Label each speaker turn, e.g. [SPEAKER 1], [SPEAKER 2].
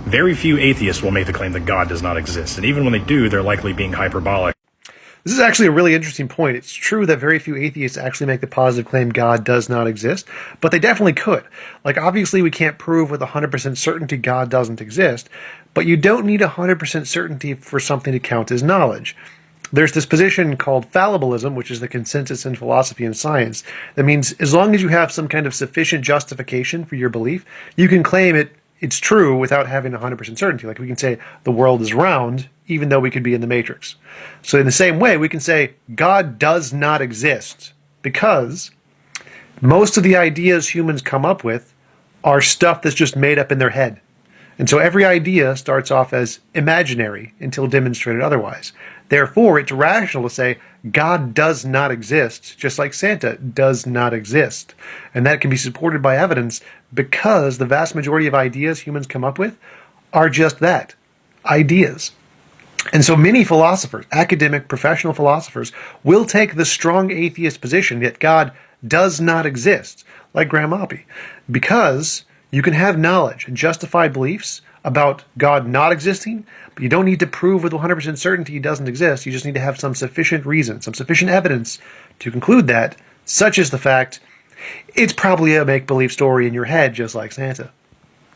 [SPEAKER 1] Very few atheists will make the claim that God does not exist, and even when they do, they're likely being hyperbolic.
[SPEAKER 2] This is actually a really interesting point. It's true that very few atheists actually make the positive claim God does not exist, but they definitely could. Like, obviously, we can't prove with 100% certainty God doesn't exist, but you don't need 100% certainty for something to count as knowledge. There's this position called fallibilism, which is the consensus in philosophy and science. That means as long as you have some kind of sufficient justification for your belief, you can claim it's true without having 100% certainty. Like, we can say the world is round, even though we could be in the Matrix. So in the same way, we can say God does not exist because most of the ideas humans come up with are stuff that's just made up in their head. And so every idea starts off as imaginary until demonstrated otherwise. Therefore, it's rational to say God does not exist, just like Santa does not exist. And that can be supported by evidence because the vast majority of ideas humans come up with are just that, ideas. And so many philosophers, academic, professional philosophers, will take the strong atheist position that God does not exist, like Graham Oppy, because you can have knowledge and justified beliefs about God not existing, but you don't need to prove with 100% certainty he doesn't exist. You just need to have some sufficient reason, some sufficient evidence to conclude that, such as the fact it's probably a make-believe story in your head, just like Santa.